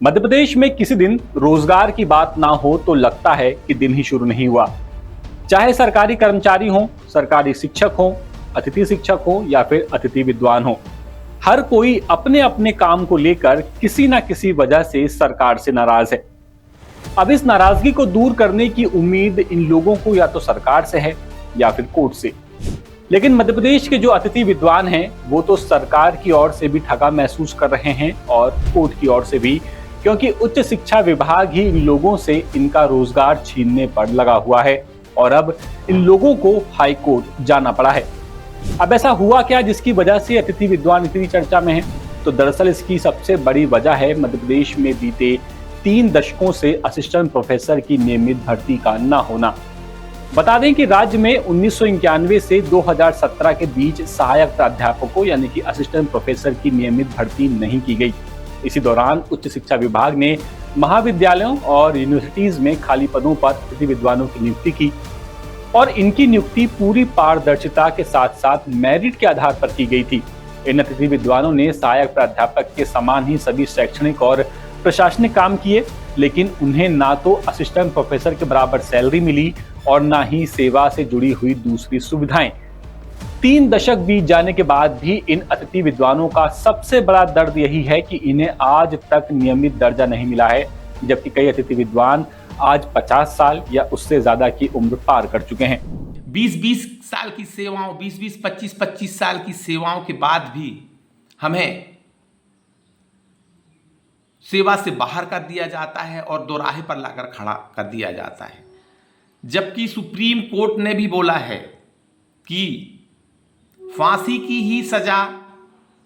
मध्य प्रदेश में किसी दिन रोजगार की बात ना हो तो लगता है कि दिन ही शुरू नहीं हुआ। चाहे सरकारी कर्मचारी हो, सरकारी शिक्षक हो, अतिथि शिक्षक हो या फिर अतिथि विद्वान हो, हर कोई अपने अपने काम को लेकर किसी ना किसी वजह से सरकार से नाराज है। अब इस नाराजगी को दूर करने की उम्मीद इन लोगों को या तो सरकार से है या फिर कोर्ट से। लेकिन मध्य प्रदेश के जो अतिथि विद्वान हैं वो तो सरकार की ओर से भी ठगा महसूस कर रहे हैं और कोर्ट की ओर से भी, क्योंकि उच्च शिक्षा विभाग ही इन लोगों से इनका रोजगार छीनने पर लगा हुआ है और अब इन लोगों को हाई कोर्ट जाना पड़ा है। अब ऐसा हुआ क्या जिसकी वजह से अतिथि विद्वान इतनी चर्चा में है? तो दरअसल इसकी सबसे बड़ी वजह है मध्य प्रदेश में बीते 3 दशकों से असिस्टेंट प्रोफेसर की नियमित भर्ती का न होना। बता दें कि राज्य में 1991 से 2017 के बीच सहायक प्राध्यापकों यानी कि असिस्टेंट प्रोफेसर की नियमित भर्ती नहीं की गई। इसी दौरान उच्च शिक्षा विभाग ने महाविद्यालयों और यूनिवर्सिटीज में खाली पदों पर अतिथि विद्वानों की नियुक्ति की और इनकी नियुक्ति पूरी पारदर्शिता के साथ साथ मेरिट के आधार पर की गई थी। इन अतिथि विद्वानों ने सहायक प्राध्यापक के समान ही सभी शैक्षणिक और प्रशासनिक काम किए, लेकिन उन्हें ना तो असिस्टेंट प्रोफेसर के बराबर सैलरी मिली और ना ही सेवा से जुड़ी हुई दूसरी सुविधाएं। 3 दशक बीत जाने के बाद भी इन अतिथि विद्वानों का सबसे बड़ा दर्द यही है कि इन्हें आज तक नियमित दर्जा नहीं मिला है, जबकि कई अतिथि विद्वान आज 50 साल या उससे ज्यादा की उम्र पार कर चुके हैं। 20-20 साल की सेवाओं, 20-20, 25-25 साल की सेवाओं के बाद भी हमें सेवा से बाहर कर दिया जाता है और दोराहे पर लाकर खड़ा कर दिया जाता है। जबकि सुप्रीम कोर्ट ने भी बोला है कि फांसी की ही सजा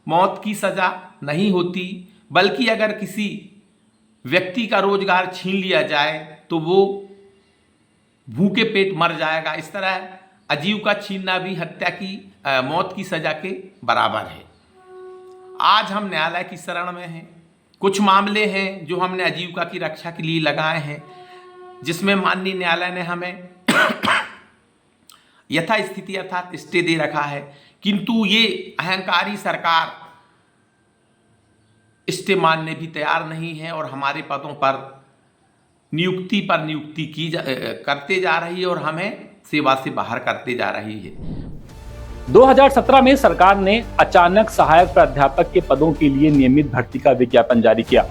मौत की सजा नहीं होती, बल्कि अगर किसी व्यक्ति का रोजगार छीन लिया जाए तो वो भूखे पेट मर जाएगा। इस तरह आजीविका छीनना भी हत्या की मौत की सजा के बराबर है। आज हम न्यायालय की शरण में हैं। कुछ मामले हैं जो हमने आजीविका की रक्षा के लिए लगाए हैं, जिसमें माननीय न्यायालय ने हमें यथास्थिति अर्थात स्टे दे रखा है, किंतु ये अहंकारी सरकार स्टे मानने भी तैयार नहीं है और हमारे पदों पर नियुक्ति करते जा रही है और हमें सेवा से बाहर करते जा रही है। 2017 में सरकार ने अचानक सहायक प्राध्यापक के पदों के लिए नियमित भर्ती का विज्ञापन जारी किया।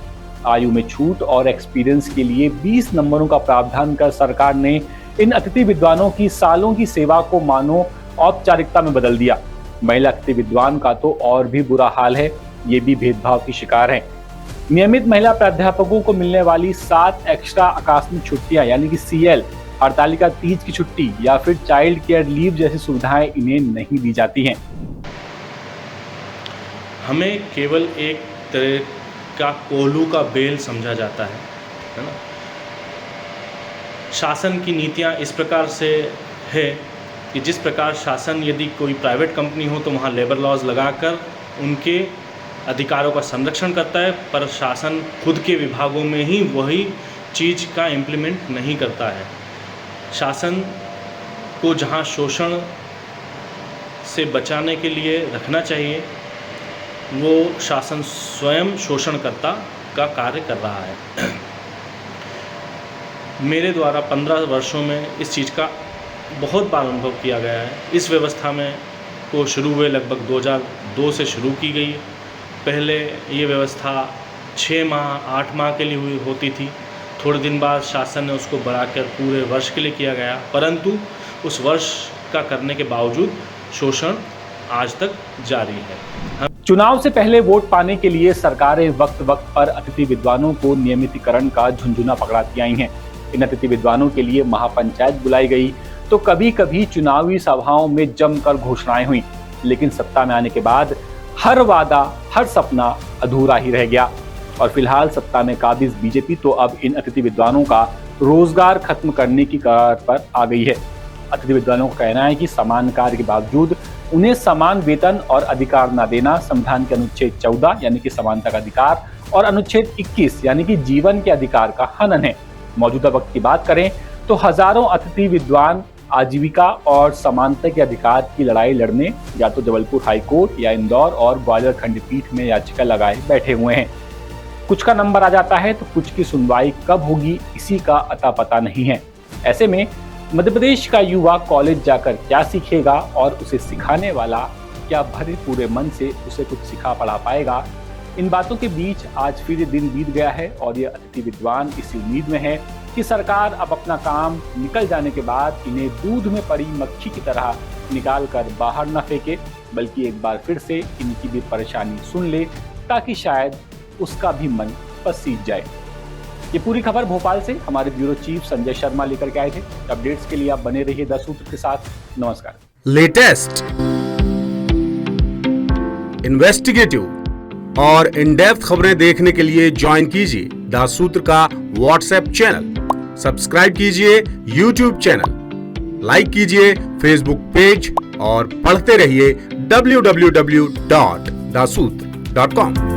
आयु में छूट और एक्सपीरियंस के लिए 20 नंबरों का प्रावधान कर सरकार ने इन अतिथि विद्वानों की सालों की सेवा को मानो औपचारिकता में बदल दिया। महिला अतिथि विद्वान का तो और भी बुरा हाल है, ये भी भेदभाव की शिकार हैं। नियमित महिला प्राध्यापकों को मिलने वाली 7 एक्स्ट्रा आकस्मिक छुट्टियां यानी कि CL, हड़तालिका तीज की छुट्टी या फिर चाइल्ड केयर लीव जैसी सुविधाएं इन्हें नहीं दी जाती हैं। हमें केवल एक तरह का कोल्हू का बेल समझा जाता है ना। शासन की नीतियां इस प्रकार से है कि जिस प्रकार शासन यदि कोई प्राइवेट कंपनी हो तो वहाँ लेबर लॉज लगाकर उनके अधिकारों का संरक्षण करता है, पर शासन खुद के विभागों में ही वही चीज़ का इम्प्लीमेंट नहीं करता है। शासन को जहाँ शोषण से बचाने के लिए रखना चाहिए, वो शासन स्वयं शोषणकर्ता का कार्य कर रहा है। मेरे द्वारा 15 वर्षों में इस चीज़ का बहुत बार अनुभव किया गया है। इस व्यवस्था में को शुरू हुए लगभग 2002 से शुरू की गई। पहले ये व्यवस्था 6 माह 8 माह के लिए होती थी। थोड़े दिन बाद शासन ने उसको बढ़ाकर पूरे वर्ष के लिए किया गया, परंतु उस वर्ष का करने के बावजूद शोषण आज तक जारी है। चुनाव से पहले वोट पाने के लिए सरकारें वक्त वक्त पर अतिथि विद्वानों को नियमितीकरण का झुंझुना पकड़ाती आई हैं। इन अतिथि विद्वानों के लिए महापंचायत बुलाई गई तो कभी कभी चुनावी सभाओं में जमकर घोषणाएं हुई, लेकिन सत्ता में आने के बाद हर वादा हर सपना अधूरा ही रह गया। और फिलहाल सत्ता में काबिज बीजेपी तो अब इन अतिथि विद्वानों का रोजगार खत्म करने की कगार पर आ गई है। अतिथि विद्वानों का कहना है कि समान कार्य के बावजूद उन्हें समान वेतन और अधिकार न देना संविधान के अनुच्छेद 14 यानी कि समानता का अधिकार और अनुच्छेद 21 यानी कि जीवन के अधिकार का हनन है। मौजूदा वक्त की बात करें तो हजारों अतिथि विद्वान आजीविका और समानता के अधिकार की लड़ाई लड़ने या तो जबलपुर हाईकोर्ट या इंदौर और ग्वालियर खंडपीठ में याचिका लगाए बैठे हुए हैं। कुछ का नंबर आ जाता है तो कुछ की सुनवाई कब होगी इसी का अता पता नहीं है। ऐसे में मध्य प्रदेश का युवा कॉलेज जाकर क्या सीखेगा और उसे सिखाने वाला क्या भरे पूरे मन से उसे कुछ सिखा पढ़ा पाएगा, इन बातों के बीच आज फिर दिन बीत गया है और ये अतिथि विद्वान इसी उम्मीद में है कि सरकार अब अपना काम निकल जाने के बाद इन्हें दूध में पड़ी मक्खी की तरह निकाल कर बाहर न फेंके, बल्कि एक बार फिर से इनकी भी परेशानी सुन ले ताकि शायद उसका भी मन पसीज जाए। ये पूरी खबर भोपाल से हमारे ब्यूरो चीफ संजय शर्मा लेकर के आए थे। अपडेट्स के लिए आप बने रहिए द सूत्र के साथ। नमस्कार। लेटेस्ट, इन्वेस्टिगेटिव और इन डेप्थ खबरें देखने के लिए ज्वाइन कीजिए द सूत्र का व्हाट्सएप चैनल, सब्सक्राइब कीजिए यूट्यूब चैनल, लाइक कीजिए फेसबुक पेज और पढ़ते रहिए www.daसूत्र.com।